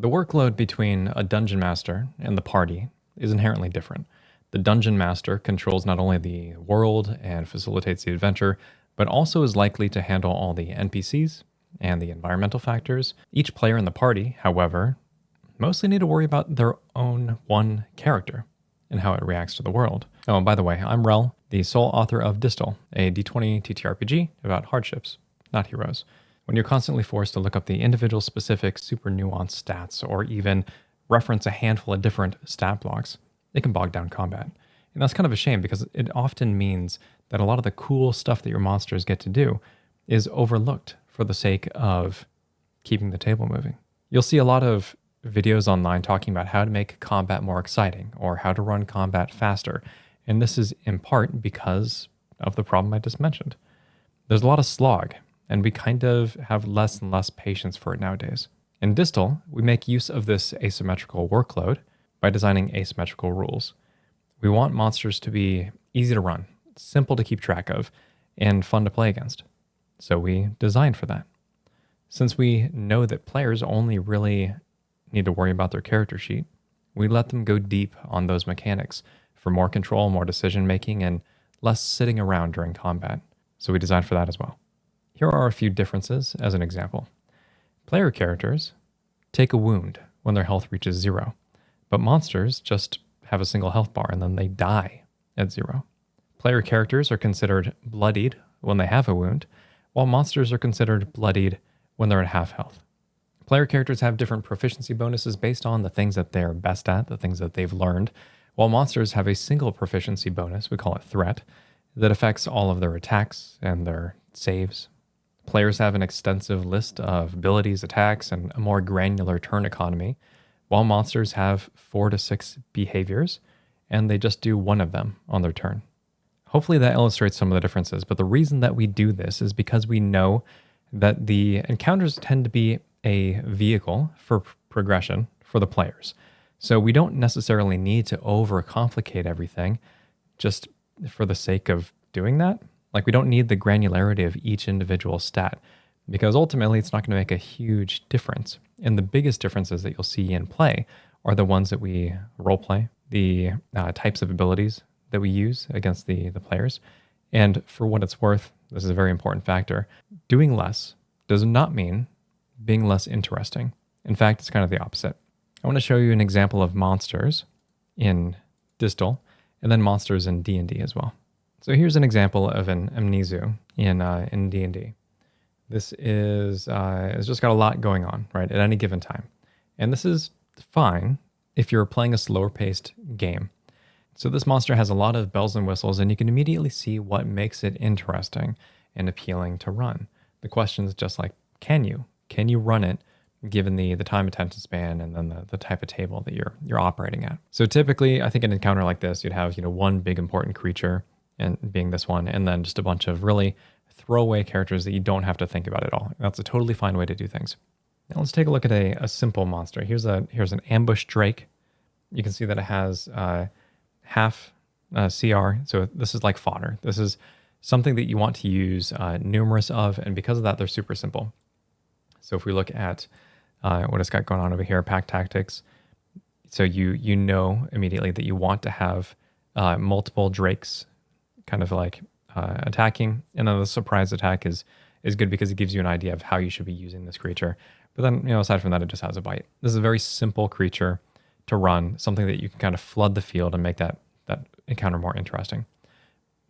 The workload between a dungeon master and the party is inherently different. The dungeon master controls not only the world and facilitates the adventure, but also is likely to handle all the NPCs and the environmental factors. Each player in the party, however, mostly need to worry about their own one character and how it reacts to the world. Oh, and by the way, I'm Wrel, the sole author of Distal, a D20 TTRPG about hardships, not heroes. When you're constantly forced to look up the individual specific super nuanced stats or even reference a handful of different stat blocks, it can bog down combat. And that's kind of a shame because it often means that a lot of the cool stuff that your monsters get to do is overlooked for the sake of keeping the table moving. You'll see a lot of videos online talking about how to make combat more exciting or how to run combat faster. And this is in part because of the problem I just mentioned. There's a lot of slog, and we kind of have less and less patience for it nowadays. In Distal, we make use of this asymmetrical workload by designing asymmetrical rules. We want monsters to be easy to run, simple to keep track of, and fun to play against. So we designed for that. Since we know that players only really need to worry about their character sheet, we let them go deep on those mechanics for more control, more decision making, and less sitting around during combat. So we designed for that as well. Here are a few differences as an example. Player characters take a wound when their health reaches 0, but monsters just have a single health bar and then they die at 0. Player characters are considered bloodied when they have a wound, while monsters are considered bloodied when they're at half health. Player characters have different proficiency bonuses based on the things that they're best at, the things that they've learned, while monsters have a single proficiency bonus, we call it threat, that affects all of their attacks and their saves. Players have an extensive list of abilities, attacks, and a more granular turn economy, while monsters have 4 to 6 behaviors, and they just do one of them on their turn. Hopefully that illustrates some of the differences, but the reason that we do this is because we know that the encounters tend to be a vehicle for progression for the players. So we don't necessarily need to overcomplicate everything just for the sake of doing that. Like, we don't need the granularity of each individual stat because ultimately it's not going to make a huge difference. And the biggest differences that you'll see in play are the ones that we roleplay, the types of abilities that we use against the players. And for what it's worth, this is a very important factor. Doing less does not mean being less interesting. In fact, it's kind of the opposite. I want to show you an example of monsters in Distal and then monsters in D&D as well. So here's an example of an Amnesu in D&D. This is it's just got a lot going on, right, at any given time. And this is fine if you're playing a slower paced game. So this monster has a lot of bells and whistles, and you can immediately see what makes it interesting and appealing to run. The question is just like, can you run it given the time attention span and then the type of table that you're operating at? So typically, I think an encounter like this, you'd have one big important creature, and being this one, and then just a bunch of really throwaway characters that you don't have to think about at all. That's a totally fine way to do things. Now let's take a look at a simple monster. Here's an ambush drake. You can see that it has half CR, so this is like fodder. This is something that you want to use numerous of, and because of that, they're super simple. So if we look at what it's got going on over here, pack tactics, so you know immediately that you want to have multiple drakes kind of like attacking, and then the surprise attack is good because it gives you an idea of how you should be using this creature. But then, aside from that, it just has a bite. This is a very simple creature to run, something that you can kind of flood the field and make that encounter more interesting.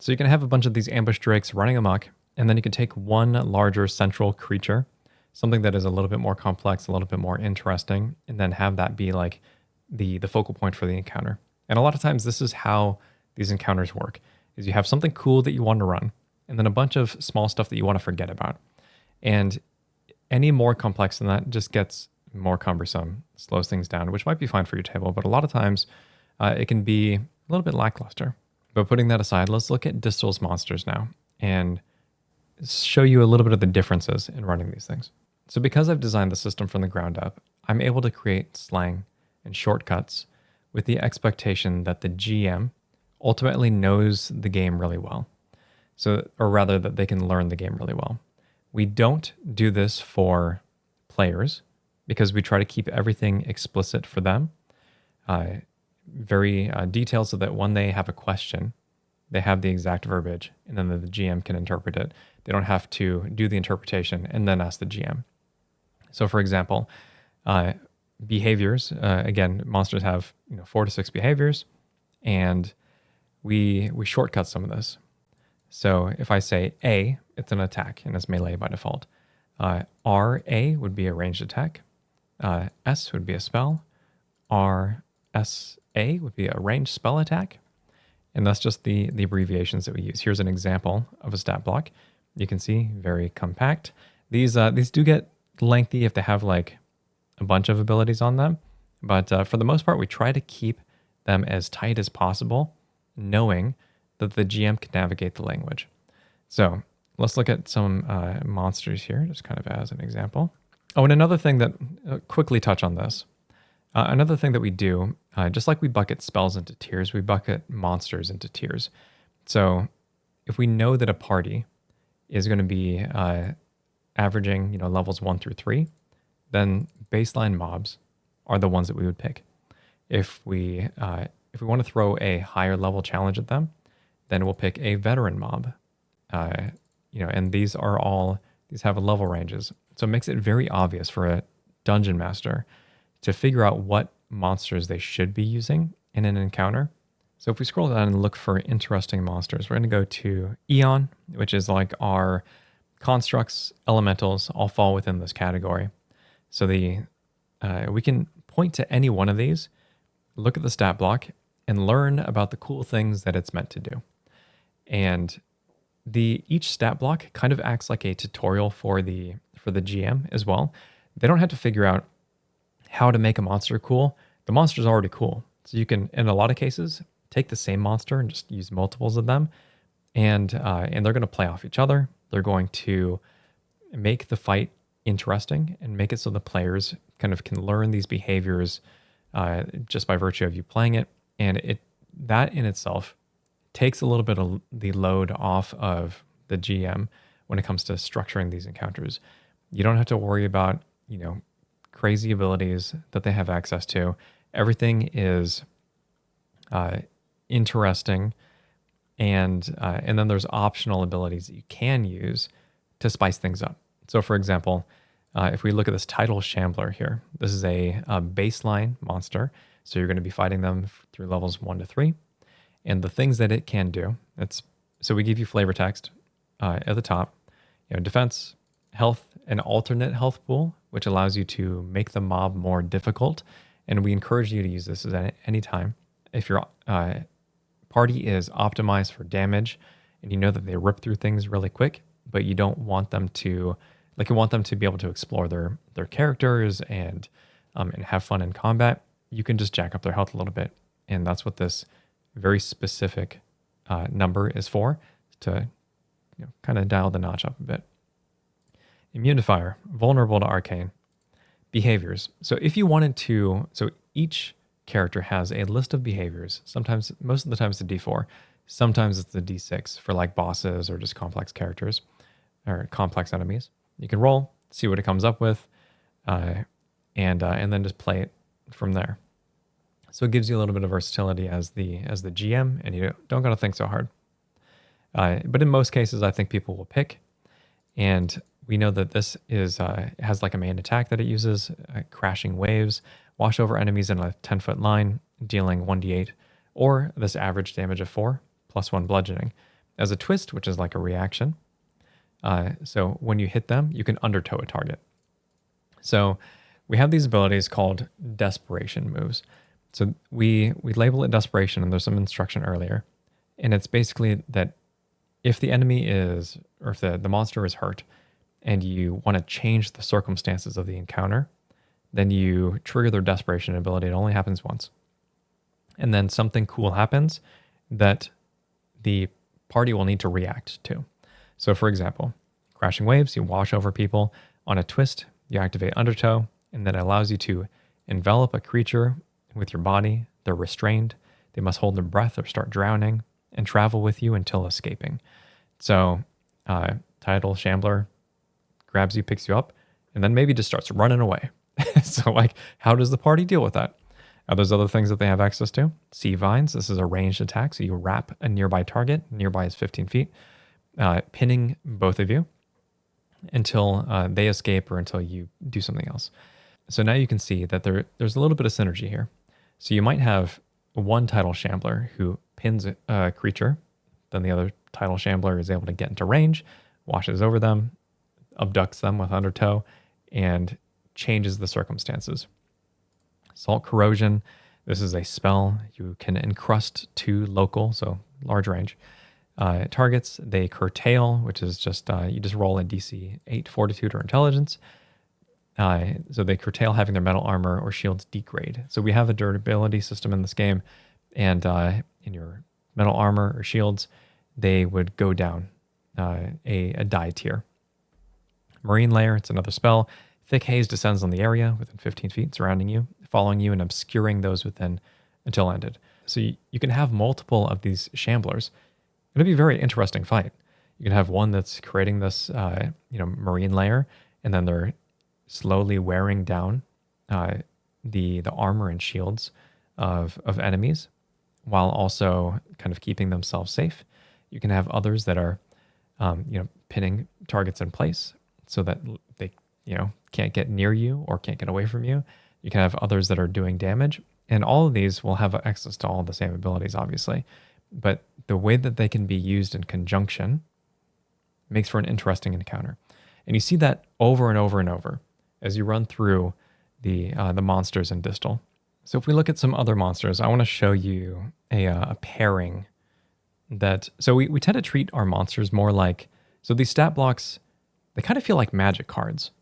So you can have a bunch of these ambush drakes running amok, and then you can take one larger central creature, something that is a little bit more complex, a little bit more interesting, and then have that be like the focal point for the encounter. And a lot of times this is how these encounters work, is you have something cool that you want to run, and then a bunch of small stuff that you want to forget about. And any more complex than that just gets more cumbersome, slows things down, which might be fine for your table, but a lot of times it can be a little bit lackluster. But putting that aside, let's look at Distal's monsters now and show you a little bit of the differences in running these things. So because I've designed the system from the ground up, I'm able to create slang and shortcuts with the expectation that the GM ultimately knows the game really well. So, or rather that they can learn the game really well. We don't do this for players. because we try to keep everything explicit for them, very detailed, so that when they have a question, they have the exact verbiage, and then the GM can interpret it. They don't have to do the interpretation and then ask the GM. So for example, behaviors, again, monsters have 4 to 6 behaviors, and we shortcut some of this. So if I say A, it's an attack, and it's melee by default. RA would be a ranged attack. S would be a spell. RSA would be a ranged spell attack. And that's just the abbreviations that we use. Here's an example of a stat block. You can see very compact. These do get lengthy if they have like a bunch of abilities on them. But for the most part, we try to keep them as tight as possible, knowing that the GM can navigate the language. So let's look at some monsters here, just kind of as an example. Oh, and another thing that, quickly touch on this. Another thing that we do, just like we bucket spells into tiers, we bucket monsters into tiers. So if we know that a party is going to be averaging, levels 1 through 3, then baseline mobs are the ones that we would pick. If we want to throw a higher level challenge at them, then we'll pick a veteran mob. And these have level ranges. So it makes it very obvious for a dungeon master to figure out what monsters they should be using in an encounter. So if we scroll down and look for interesting monsters, we're going to go to Eon, which is like our constructs, elementals, all fall within this category. So we can point to any one of these, look at the stat block, and learn about the cool things that it's meant to do. And each stat block kind of acts like a tutorial for the GM as well. They don't have to figure out how to make a monster cool. The monster's already cool. So you can, in a lot of cases, take the same monster and just use multiples of them. And they're going to play off each other. They're going to make the fight interesting and make it so the players kind of can learn these behaviors just by virtue of you playing it. And that in itself takes a little bit of the load off of the GM when it comes to structuring these encounters. You don't have to worry about, crazy abilities that they have access to. Everything is interesting, and then there's optional abilities that you can use to spice things up. So for example, if we look at this title Shambler here, this is a baseline monster. So you're going to be fighting them through levels 1 to 3. And the things that it can do, so we give you flavor text at the top, defense, health, an alternate health pool, which allows you to make the mob more difficult. And we encourage you to use this at any time. If your party is optimized for damage and you know that they rip through things really quick, but you don't want them to, you want them to be able to explore their characters and have fun in combat, you can just jack up their health a little bit. And that's what this very specific number is for, to kind of dial the notch up a bit. Immunifier, vulnerable to arcane. Behaviors. So if you wanted to, so each character has a list of behaviors. Sometimes, most of the time it's the D4. Sometimes it's the D6 for like bosses or just complex characters or complex enemies. You can roll, see what it comes up with, and then just play it from there. So it gives you a little bit of versatility as the GM, and you don't got to think so hard. But in most cases, I think people will pick, and we know that this has like a main attack that it uses, crashing waves, wash over enemies in a 10-foot line, dealing 1d8, or this average damage of 4, plus 1 bludgeoning. As a twist, which is like a reaction. So when you hit them, you can undertow a target. So we have these abilities called desperation moves. So we label it desperation, and there's some instruction earlier. And it's basically that if the enemy is, or if the monster is hurt, and you want to change the circumstances of the encounter, then you trigger their desperation ability. It only happens once. And then something cool happens that the party will need to react to. So for example, crashing waves, you wash over people. On a twist, you activate undertow, and that allows you to envelop a creature with your body. They're restrained. They must hold their breath or start drowning and travel with you until escaping. So title Shambler grabs you, picks you up, and then maybe just starts running away. So like, how does the party deal with that? There's other things that they have access to. Sea vines. This is a ranged attack. So you wrap a nearby target. Nearby is 15 feet, pinning both of you until they escape or until you do something else. So now you can see that there's a little bit of synergy here. So you might have one tidal shambler who pins a creature, then the other tidal shambler is able to get into range, washes over them, abducts them with undertow, and changes the circumstances. Salt Corrosion. This is a spell. You can encrust 2 local, so large range, targets. They curtail, which is just, you just roll a DC 8 fortitude or intelligence. So they curtail having their metal armor or shields degrade. So we have a durability system in this game, and in your metal armor or shields, they would go down a die tier. Marine Layer, it's another spell. Thick haze descends on the area within 15 feet surrounding you, following you and obscuring those within until ended. So you can have multiple of these shamblers. It'll be a very interesting fight. You can have one that's creating this marine layer, and then they're slowly wearing down the armor and shields of enemies while also kind of keeping themselves safe. You can have others that are pinning targets in place so that they can't get near you or can't get away from you. You can have others that are doing damage, and all of these will have access to all the same abilities, obviously. But the way that they can be used in conjunction makes for an interesting encounter. And you see that over and over and over as you run through the monsters in Distal. So if we look at some other monsters, I want to show you a pairing that... So we tend to treat our monsters more like... So these stat blocks, they kind of feel like magic cards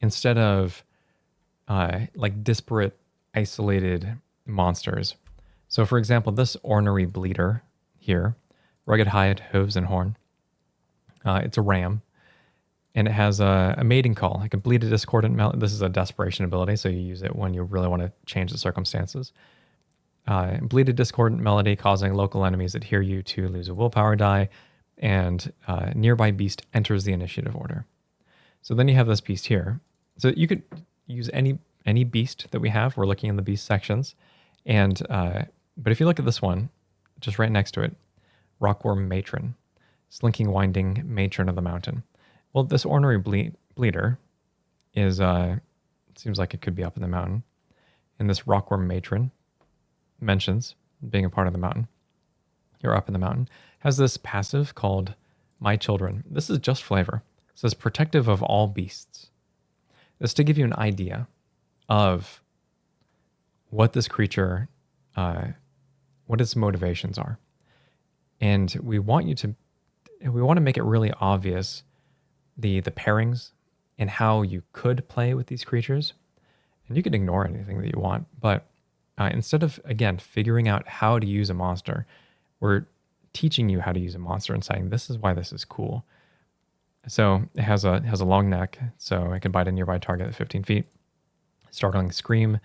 instead of like disparate, isolated monsters. So for example, this ornery bleeder here, rugged hide, hooves, and horn. It's a ram, and it has a mating call. It can bleed a discordant melody. This is a desperation ability, so you use it when you really want to change the circumstances. Bleed a discordant melody, causing local enemies that hear you to lose a willpower die, and nearby beast enters the initiative order. So then you have this beast here. So you could use any beast that we have. We're looking in the beast sections, and but if you look at this one, just right next to it, Rockworm Matron, slinking, winding matron of the mountain. Well, this ornery bleeder is seems like it could be up in the mountain, and this Rockworm Matron mentions being a part of the mountain. You're up in the mountain. Has this passive called My Children. This is just flavor. It says protective of all beasts. This is to give you an idea of what this creature, what its motivations are. And we want to make it really obvious the pairings and how you could play with these creatures. And you can ignore anything that you want, but instead of, again, figuring out how to use a monster, we're teaching you how to use a monster and saying, this is why this is cool. So it has a long neck, so it can bite a nearby target at 15 feet. Startling scream.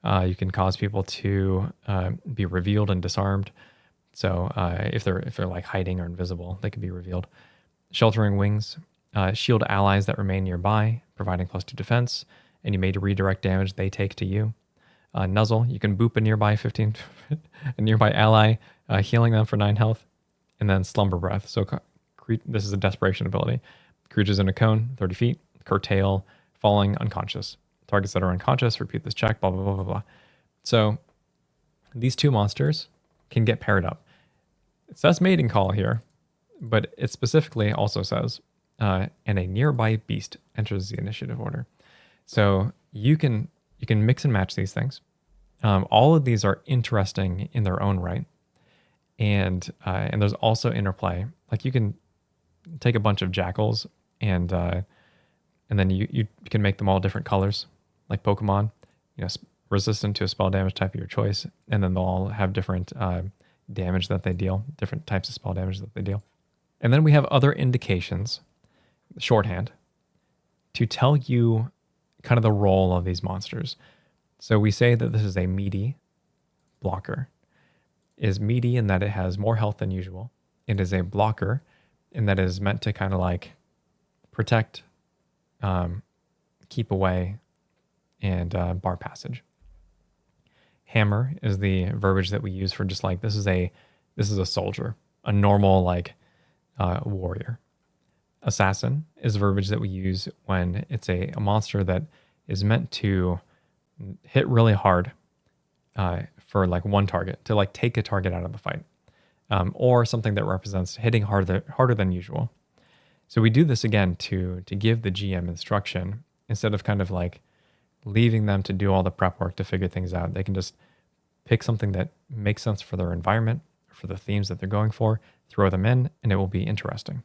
You can cause people to be revealed and disarmed. So if they're like hiding or invisible, they can be revealed. Sheltering wings. Shield allies that remain nearby, providing +2 defense, and you may redirect damage they take to you. Nuzzle. You can boop a nearby ally, healing them for 9 health. And then Slumber Breath. So this is a desperation ability. Creatures in a cone, 30 feet, curtail, falling unconscious. Targets that are unconscious, repeat this check, blah, blah, blah, blah, blah. So these two monsters can get paired up. It says mating call here, but it specifically also says, and a nearby beast enters the initiative order. So you can mix and match these things. All of these are interesting in their own right. And there's also interplay. Like you can take a bunch of jackals and then you can make them all different colors, like Pokemon, resistant to a spell damage type of your choice, and then they'll all have different damage that they deal, different types of spell damage that they deal. And then we have other indications, shorthand, to tell you kind of the role of these monsters. So we say that this is a meaty blocker. It is meaty in that it has more health than usual. It is a blocker in that it is meant to kind of like protect, keep away, and bar passage. Hammer is the verbiage that we use for just like this is a soldier, a normal like warrior. Assassin is verbiage that we use when it's a monster that is meant to hit really hard for like one target, to like take a target out of the fight, or something that represents hitting harder than usual. So we do this again to give the GM instruction instead of kind of like leaving them to do all the prep work to figure things out. They can just pick something that makes sense for their environment, for the themes that they're going for, throw them in, and it will be interesting.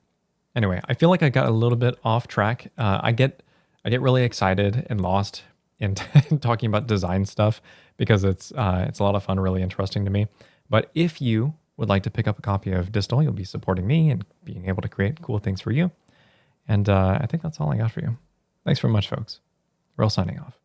Anyway, I feel like I got a little bit off track. I get really excited and lost in talking about design stuff because it's a lot of fun, really interesting to me. But if you would like to pick up a copy of Distal, you'll be supporting me and being able to create cool things for you. And I think that's all I got for you. Thanks very much, folks. Wrel signing off.